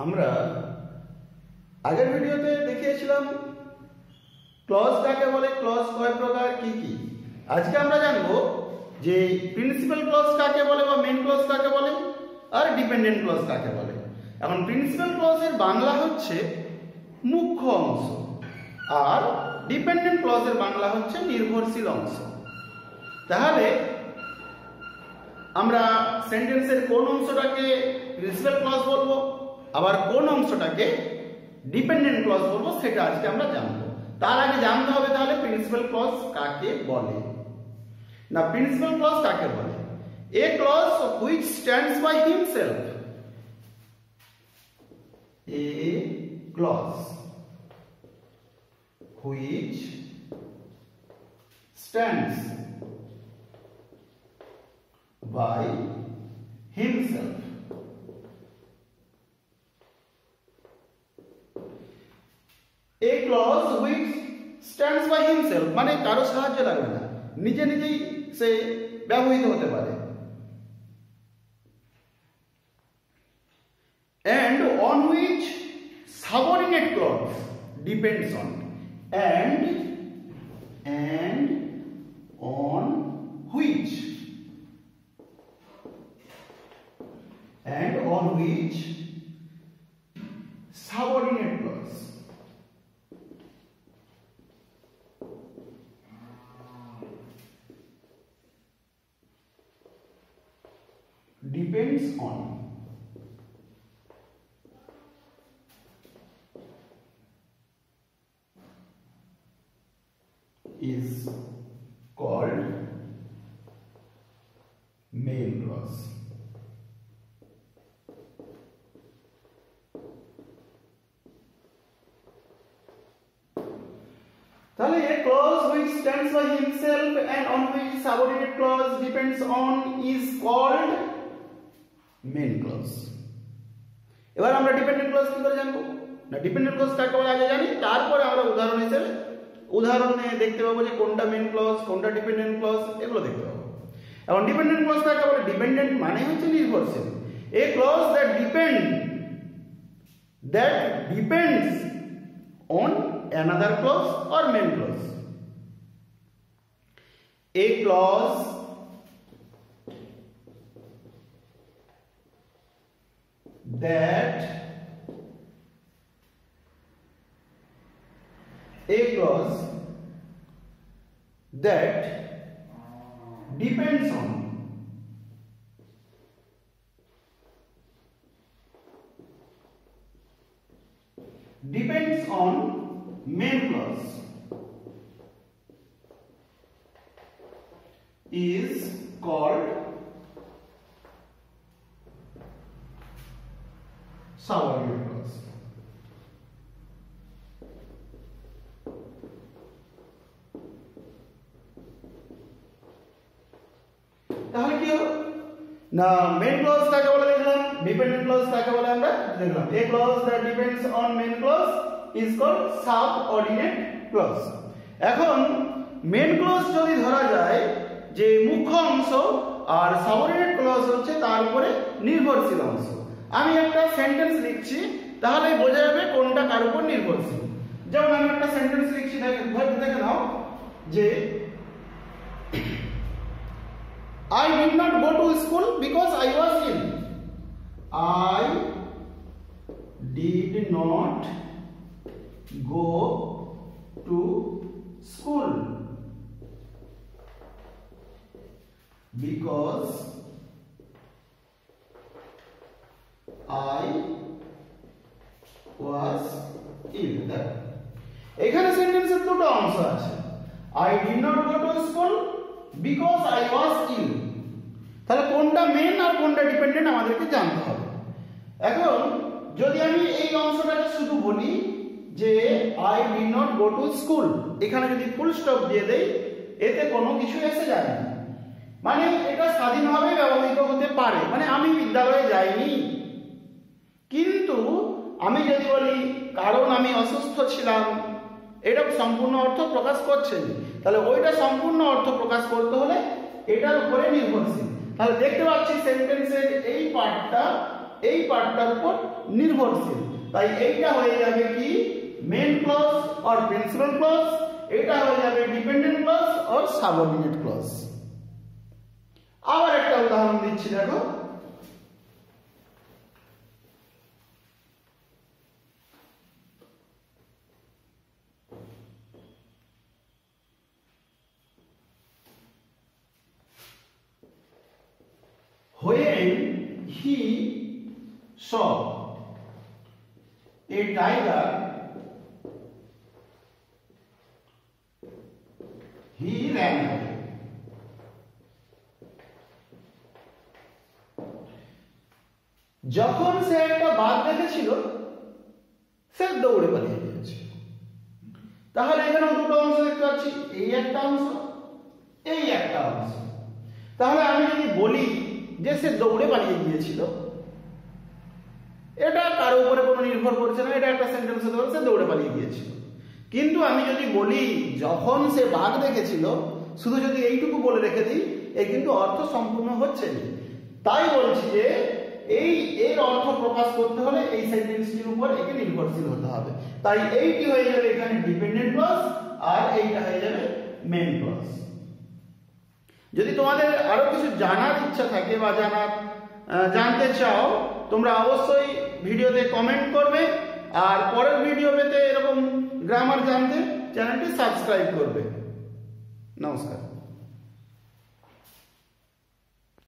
আমরা আগের ভিডিওতে দেখিয়েছিলাম ক্লজ কাকে বলে, ক্লজ কয় প্রকার, কি কি। আজকে আমরা জানবো যে প্রিন্সিপাল ক্লজ কাকে বলে বা মেইন ক্লজ কাকে বলে আর ডিপেন্ডেন্ট ক্লজ কাকে বলে। এখন প্রিন্সিপাল ক্লজের বাংলা হচ্ছে মুখ্য অংশ আর ডিপেন্ডেন্ট ক্লজের বাংলা হচ্ছে নির্ভরশীল অংশ। তাহলে আমরা সেন্টেন্সের কোন অংশটাকে প্রিন্সিপাল ক্লজ বলবো আবার কোন অংশটাকে ডিপেন্ডেন্ট ক্লজ বলবো সেটা আজকে আমরা জানবো। তার আগে জানতে হবে তাহলে প্রিন্সিপাল ক্লজ কাকে বলে। না, প্রিন্সিপাল ক্লজ কাকে বলে? এ clause which stands by himself. A clause which stands by himself. A clause which stands by himself মানে কারো সাহায্য লাগবে না, নিজে নিজেই সে ব্যবহৃত হতে পারে। And on which subordinate clause depends on. And on which subordinate clause depends on. Is called main clause. তাহলে a clause which stands by himself and on which subordinate clause depends on is called main clause. এবার আমরা dependent clause কি করে জানবো? না, dependent clause কাকে বলে আগে জানি, তারপরে আমরা উদাহরণে দেখতে পাবো যে কোনটা মেইন ক্লজ কোনটা ডিপেন্ডেন্ট ক্লজ, এগুলো দেখতে পাবো। এখন ডিপেন্ডেন্ট ক্লজ কাকে বলে? ডিপেন্ডেন্ট মানে হচ্ছে নির্ভরশীল। A clause that depends on another clause or main clause. A clause that depends on main clause is called subordinate clause. তাহলে কি হলো না, মেইন ক্লজ কাকে বলে দেখলাম, ডিপেন্ডেন্ট ক্লজ কাকে বলে আমরা দেখলাম। A clause that depends on main clause is called subordinate clause. এখন মেইন ক্লজ যদি ধরা যায় যে মুখ্য অংশ আর সাবঅর্ডিনেট ক্লজ হচ্ছে তার উপরে নির্ভরশীল অংশ। আমি একটা সেন্টেন্স লিখছি তাহলে বোঝা যাবে কোনটা কার উপর নির্ভরশীল। যেমন আমি একটা সেন্টেন্স লিখছি, দেখে নাও যে I did not go to school because I was ill. I did not go to school because I was ill. এখানে সেন্টেন্সের দুটো অংশ আছে। I did not go to school because I was ill. তাহলে কোনটা মেইন আর কোনটা dependent আমাদেরকে জানতে হবে। এখন যদি আমি এই অংশটাকে শুধু বলি যে I did not go to school, এখানে যদি ফুল স্টপ দিয়ে দেই এতে কোনো কিছু এসে যায় না, মানে এটা স্বাধীনভাবে ব্যবহৃত হতে পারে, মানে আমি বিদ্যালয়ে যাইনি। কিন্তু আমি যদি বলি কারণ আমি অসুস্থ ছিলাম, এটা সম্পূর্ণ অর্থ প্রকাশ করছে, তাহলে ওইটা সম্পূর্ণ অর্থ প্রকাশ করতে হলে এটার উপরে নির্ভরশীল। তাহলে দেখতে পাচ্ছি সেন্টেন্সের এই পার্টটা এই পার্টটার উপর নির্ভরশীল। তাই এইটা হয়ে যাবে কি main clause or principal clause, এটা হয়ে যাবে dependent clause or subordinate clause. আবার একটা উদাহরণ দিচ্ছি, দেখো when he saw a tiger, he ran away. যখন সে একটা বাঘ দেখেছিল সে দৌড়ে পালিয়ে গিয়েছে। তাহলে এখানে দুটো অংশ দেখতে পাচ্ছি, এই একটা অংশ, এই একটা অংশ। তাহলে আমি যদি বলি যে সে দৌড়ে পালিয়ে গিয়েছিল, এটা কারো উপরে কোনো নির্ভর করছে না, এটা একটা সেন্টেন্স হতে পারে সে দৌড়ে পালিয়ে গিয়েছিল। কিন্তু আমি যদি বলি যখন সে বাঘ দেখেছিল, শুধু যদি এইটুকু বলে রেখে দিই, এর কিন্তু অর্থ সম্পূর্ণ হচ্ছে না। তাই বলছি যে এর অর্থ প্রকাশ করতে হলে এই সেন্টেন্সটির উপর একে নির্ভরশীল হতে হবে। তাই এইটি হয়ে যাবে এখানে ডিপেন্ডেন্ট ক্লজ আর এইটা হয়ে যাবে মেন ক্লজ। যদি তোমাদের আরো কিছু জানার ইচ্ছা থাকে বা জানতে চাও, তোমরা অবশ্যই ভিডিওতে কমেন্ট করবে, আর পরের ভিডিও পেতে এরকম গ্রামার জানতে চ্যানেলটি সাবস্ক্রাইব করবে। নমস্কার।